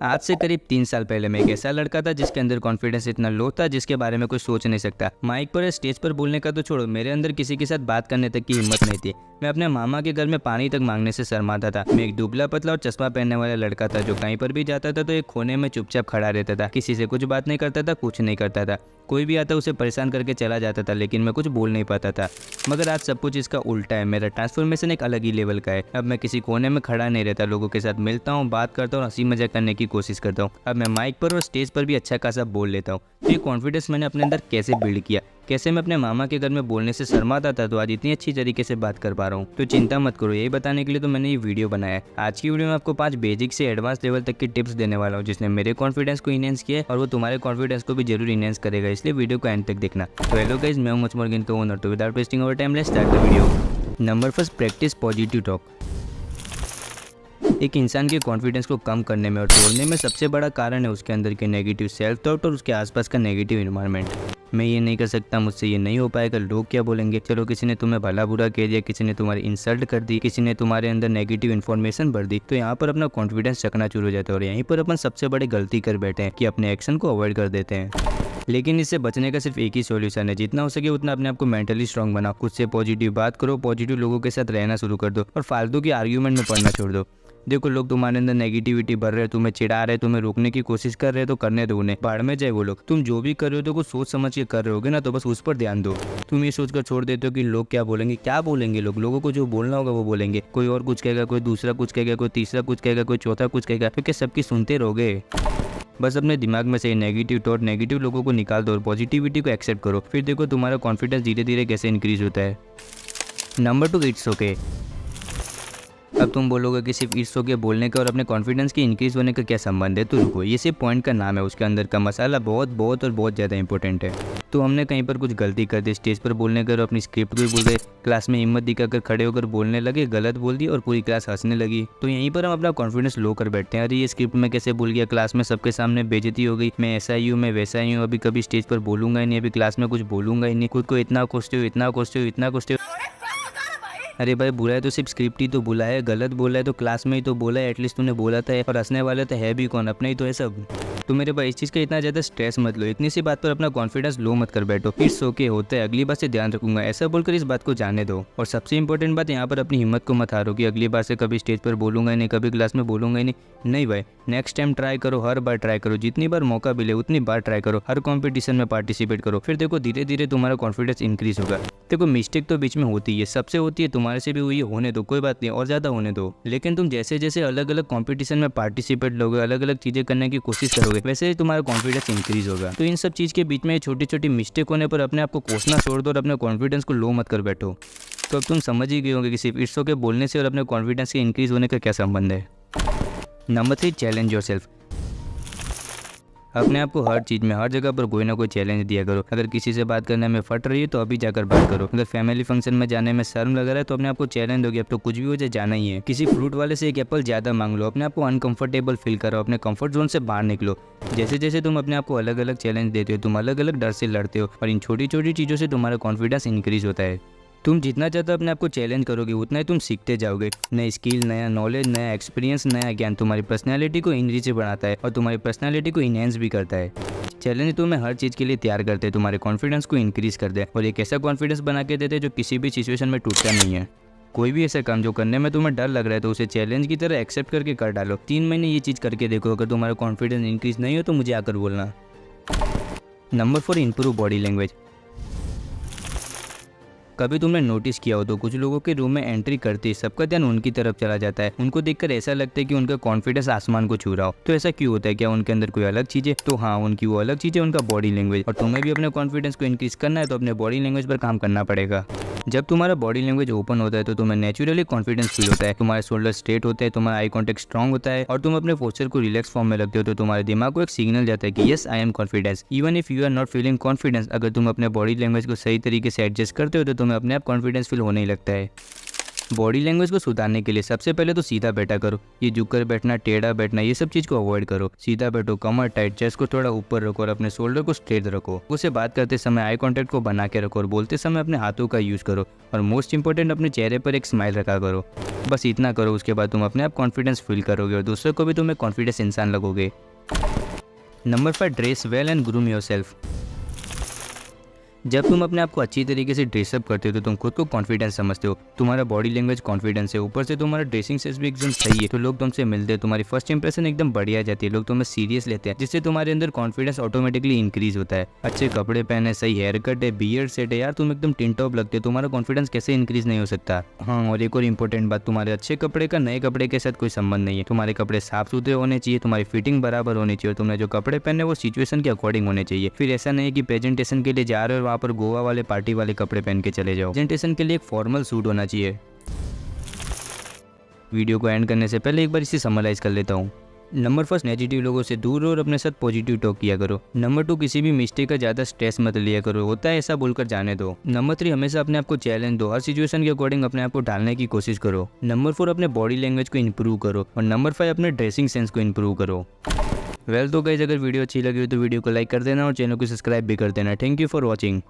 आज से करीब 3 साल पहले मैं एक ऐसा लड़का था जिसके अंदर कॉन्फिडेंस इतना लो था जिसके बारे में कोई सोच नहीं सकता। माइक पर या स्टेज पर बोलने का तो छोड़ो, मेरे अंदर किसी के साथ बात करने तक की हिम्मत नहीं थी। मैं अपने मामा के घर में पानी तक मांगने से शर्माता था। मैं एक दुबला पतला और चश्मा पहनने वाला लड़का था जो कहीं पर भी जाता था तो एक कोने में चुपचाप खड़ा रहता था। किसी से कुछ बात नहीं करता था, कुछ नहीं करता था। कोई भी आता उसे परेशान करके चला जाता था, लेकिन मैं कुछ बोल नहीं पाता था। मगर आज सब कुछ इसका उल्टा है। मेरा ट्रांसफॉर्मेशन एक अलग ही लेवल का है। अब मैं किसी कोने में खड़ा नहीं रहता, लोगों के साथ मिलता हूँ, बात करता हूँ, हंसी मजाक करने की कोशिश करता हूँ। अब मैं माइक पर और स्टेज पर भी अच्छा खासा बोल लेता हूँ। तो ये कॉन्फिडेंस मैंने अपने अंदर कैसे बिल्ड किया, कैसे मैं अपने मामा के घर में बोलने से शर्माता था तो आज इतनी अच्छी तरीके से बात कर पा रहा हूँ। तो चिंता मत करो, यही बताने के लिए तो मैंने ये वीडियो बनाया है। आज की वीडियो में आपको 5 बेसिक से एडवांस लेवल तक की टिप्स देने वाला हूँ जिसने मेरे कॉन्फिडेंस को इनहेंस किया है और वो तुम्हारे कॉन्फिडेंस को भी जरूर इनहेंस करेगा, इसलिए वीडियो को एंड तक देखना। तो हेलो गाइस, मैं हूं मुचमोर्गन का ओनर। तो without wasting our time let's start the video. Number first, practice positive talk. एक इंसान के कॉन्फिडेंस को कम करने में और तोड़ने में सबसे बड़ा कारण है उसके अंदर के नेगेटिव सेल्फ थॉट और उसके आसपास का नेगेटिव एनवायरनमेंट। मैं ये नहीं कर सकता, मुझसे ये नहीं हो पाएगा, लोग क्या बोलेंगे। चलो, किसी ने तुम्हें भला बुरा कह दिया, किसी ने तुम्हारी इंसल्ट कर दी, किसी ने तुम्हारे अंदर नेगेटिव इन्फॉर्मेशन भर दी, तो यहाँ पर अपना कॉन्फिडेंस चकना चूर हो जाता है और यहीं पर अपन सबसे बड़ी गलती कर बैठे हैं कि अपने एक्शन को अवॉइड कर देते हैं। लेकिन इससे बचने का सिर्फ एक ही सॉल्यूशन है, जितना हो सके उतना अपने आप को मेंटली स्ट्रांग बनाओ। खुद से पॉजिटिव बात करो, पॉजिटिव लोगों के साथ रहना शुरू कर दो और फालतू की आर्ग्यूमेंट में पड़ना छोड़ दो। देखो, लोग तुम्हारे अंदर नेगेटिविटी भर रहे हैं, तुम्हें चिढ़ा रहे हैं, तुम्हें रोकने की कोशिश कर रहे हैं, तो करने दो उन्हें, बाढ़ में जाए वो लोग। तुम जो भी कर रहे हो तो कुछ सोच समझ के कर रहे होगे ना, तो बस उस पर ध्यान दो। तुम ये सोचकर छोड़ देते हो कि लोग क्या बोलेंगे। क्या बोलेंगे लोग? लोगों को जो बोलना होगा वो बोलेंगे। कोई और कुछ कहेगा, कोई दूसरा कुछ कहेगा, कोई तीसरा कुछ कहेगा, कोई चौथा कुछ कहेगा, तो क्या सबकी सुनते रहोगे? बस अपने दिमाग में से नेगेटिव थॉट, नेगेटिव लोगों को निकाल दो और पॉजिटिविटी को एक्सेप्ट करो। फिर देखो तुम्हारा कॉन्फिडेंस धीरे धीरे कैसे इंक्रीज होता है। Number 2, it's okay. अब तुम बोलोगे कि सिर्फ इट्स ओके बोलने का और अपने कॉन्फिडेंस के इंक्रीज होने का क्या संबंध है? तो रुको, ये सिर्फ पॉइंट का नाम है, उसके अंदर का मसाला बहुत बहुत और बहुत ज़्यादा इंपॉर्टेंट है। तो हमने कहीं पर कुछ गलती कर दी, स्टेज पर बोलने कर अपनी स्क्रिप्ट को भूल गए, क्लास में हिम्मत दिखाकर खड़े होकर बोलने लगे, गलत बोल दी और पूरी क्लास हंसने लगी। तो यहीं पर हम अपना कॉन्फिडेंस लो कर बैठते हैं। अरे ये स्क्रिप्ट में कैसे भूल गया, क्लास में सबके सामने बेइज्जती हो गई, मैं ऐसा ही हूँ, मैं वैसा ही हूँ, अभी कभी स्टेज पर बोलूंगा ही नहीं, अभी क्लास में कुछ बोलूंगा ही नहीं, खुद को इतना कोसते हो, इतना कोसते हो, इतना कोसते हो। अरे भाई, बुरा है तो सिर्फ स्क्रिप्ट ही तो बुला है, गलत बोला है तो क्लास में ही तो बोला है, एटलीस्ट तूने बोला था। और हंसने वाले तो है भी कौन, अपने ही तो है सब। तो मेरे भाई, इस चीज़ का इतना ज़्यादा स्ट्रेस मत लो, इतनी सी बात पर अपना कॉन्फिडेंस लो मत कर बैठो। इट्स ओके होता है, अगली बार से ध्यान रखूंगा, ऐसा बोलकर इस बात को जाने दो। और सबसे इंपॉर्टेंट बात, यहाँ पर अपनी हिम्मत को मत हारो कि अगली बार से कभी स्टेज पर बोलूंगा ही नहीं, कभी क्लास में बोलूंगा ही नहीं भाई, नेक्स्ट टाइम ट्राई करो, हर बार ट्राई करो, जितनी बार मौका मिले उतनी बार ट्राई करो, हर कॉम्पिटिशन में पार्टिसिपेट करो। फिर देखो धीरे धीरे तुम्हारा कॉन्फिडेंस इंक्रीज होगा। देखो, मिस्टेक तो बीच में होती है, सबसे होती है, तुम्हारे से भी हुई है, होने दो, कोई बात नहीं, और ज़्यादा होने दो। लेकिन तुम जैसे जैसे अलग अलग कॉम्पिटिशन में पार्टिसिपेट लोगे, अलग अलग चीज़ें करने की कोशिश करोगे, वैसे ही तुम्हारा कॉन्फिडेंस इंक्रीज होगा। तो इन सब चीज़ के बीच में छोटी छोटी मिस्टेक होने पर अपने आप को कोसना छोड़ दो और अपने कॉन्फिडेंस को लो मत कर बैठो। तो अब तुम समझ ही गए होंगे कि सिर्फ इट्स ओके बोलने से और अपने कॉन्फिडेंस के इंक्रीज होने का क्या संबंध है। Number 3, challenge yourself. अपने आप को हर चीज़ में, हर जगह पर कोई ना कोई चैलेंज दिया करो। अगर किसी से बात करने में फट रही है तो अभी जाकर बात करो। अगर फैमिली फंक्शन में जाने में शर्म लग रहा है तो अपने आप को चैलेंज दो कि अब तो कुछ भी हो जाए, जाना ही है। किसी फ्रूट वाले से एक एप्पल ज़्यादा मांग लो, अपने आप को अनकंफर्टेबल फील करो, अपने कंफर्ट जोन से बाहर निकलो। जैसे जैसे तुम अपने आप को अलग अलग चैलेंज देते हो, तुम अलग अलग डर से लड़ते हो और इन छोटी छोटी चीज़ों से तुम्हारा कॉन्फिडेंस इंक्रीज होता है। तुम जितना ज़्यादा अपने आप को चैलेंज करोगे उतना ही तुम सीखते जाओगे। नई स्किल, नया नॉलेज, नया एक्सपीरियंस, नया ज्ञान तुम्हारी पर्सनैलिटी को इनरिच बढ़ाता है और तुम्हारी पर्सनैलिटी को इनहेंस भी करता है। चैलेंज तुम्हें हर चीज़ के लिए तैयार करते हैं, तुम्हारे कॉन्फिडेंस को इंक्रीज करते हैं और एक ऐसा कॉन्फिडेंस बना के देते हैं जो किसी भी सिचुएशन में टूटता नहीं है। कोई भी ऐसा काम जो करने में तुम्हें डर लग रहा है तो उसे चैलेंज की तरह एक्सेप्ट करके कर डालो। 3 महीने ये चीज़ करके देखो, अगर तुम्हारा कॉन्फिडेंस इंक्रीज नहीं हो तो मुझे आकर बोलना। Number 4, improve body language. कभी तुमने नोटिस किया हो तो कुछ लोगों के रूम में एंट्री करते ही सबका ध्यान उनकी तरफ चला जाता है। उनको देखकर ऐसा लगता है कि उनका कॉन्फिडेंस आसमान को छू रहा हो। तो ऐसा क्यों होता है? क्या उनके अंदर कोई अलग चीज़ है? तो हाँ, उनकी वो अलग चीज़ है, उनका बॉडी लैंग्वेज। और तुम्हें भी अपने कॉन्फिडेंस को इंक्रीज करना है तो अपने बॉडी लैंग्वेज पर काम करना पड़ेगा। जब तुम्हारा बॉडी लैंग्वेज ओपन होता है तो तुम्हें नेचुरली कॉन्फिडेंस फील होता है, तुम्हारे शोल्डर स्ट्रेट होते हैं, तुम्हारा आई कॉन्टेक्ट स्ट्रांग होता है और तुम अपने पोस्चर को रिलैक्स फॉर्म में रखते हो तो तुम्हारे दिमाग को एक सिग्नल जाता है कि yes, I am confidence even if you are not feeling confidence. अगर तुम अपने बॉडी लैंग्वेज को सही तरीके से एडजस्ट करते हो तो तुम्हें अपने आप कॉन्फिडेंस फील होने ही लगता है। बॉडी लैंग्वेज को सुधारने के लिए सबसे पहले तो सीधा बैठा करो। ये झुक कर बैठना, टेढ़ा बैठना, ये सब चीज़ को अवॉइड करो। सीधा बैठो, कमर टाइट, चेस्ट को थोड़ा ऊपर रखो और अपने शोल्डर को स्ट्रेट रखो। उसे बात करते समय आई कांटेक्ट को बना के रखो और बोलते समय अपने हाथों का यूज़ करो और मोस्ट इंपॉर्टेंट अपने चेहरे पर एक स्माइल रखा करो। बस इतना करो, उसके बाद तुम अपने आप कॉन्फिडेंस फील करोगे और दूसरों को भी तुम्हें कॉन्फिडेंस इंसान लगोगे। Number 5, dress well and groom yourself. जब तुम अपने आप को अच्छी तरीके से ड्रेसअप करते हो तो तुम खुद को कॉन्फिडेंस समझते हो। तुम्हारा बॉडी लैंग्वेज कॉन्फिडेंस है, ऊपर से तुम्हारा ड्रेसिंग सेंस भी एकदम सही है, तो लोग तुमसे मिलते हैं, तुम्हारी फर्स्ट इंप्रेशन एकदम बढ़िया जाती है, लोग तुम्हें सीरियस लेते हैं, जिससे तुम्हारे अंदर कॉन्फिडेंस ऑटोमेटिकली इंक्रीज होता है। अच्छे कपड़े पहने, सही हेयर कट है, बियर्ड सेट है, यार तुम एकदम टिन टॉप लगते हो, तुम्हारा कॉन्फिडेंस कैसे इंक्रीज नहीं हो सकता। हाँ, और एक और इंपॉर्टेंट बात, तुम्हारे अच्छे कपड़े का नए कपड़े के साथ कोई संबंध नहीं है। तुम्हारे कपड़े साफ सुथरे होने चाहिए, तुम्हारी फिटिंग बराबर होनी चाहिए, तुमने जो कपड़े पहने वो सिचुएशन के अकॉर्डिंग होने चाहिए। फिर ऐसा नहीं है कि प्रेजेंटेशन के लिए जा रहे हो और वहाँ पर गोवा वाले पार्टी वाले कपड़े पहन के चले जाओ। प्रेजेंटेशन के लिए एक फॉर्मल सूट होना चाहिए। वीडियो को एंड करने से पहले एक बार इसे समराइज कर लेता हूँ। नंबर 1, नेगेटिव लोगों से दूर रहो और अपने साथ पॉजिटिव टॉक किया करो। नंबर 2, किसी भी मिस्टेक का ज़्यादा स्ट्रेस मत लिया करो, होता है ऐसा बोलकर जाने दो। नंबर 3, हमेशा अपने आप को चैलेंज दो, हर सिचुएशन के अकॉर्डिंग अपने आप को ढालने की कोशिश करो। नंबर 4, अपने बॉडी लैंग्वेज को इंप्रूव करो और नंबर 5, अपने ड्रेसिंग सेंस को इंप्रूव करो। वेल तो गाइस, अगर वीडियो अच्छी लगी हो तो वीडियो को लाइक कर देना और चैनल को सब्सक्राइब भी कर देना। Thank you for watching.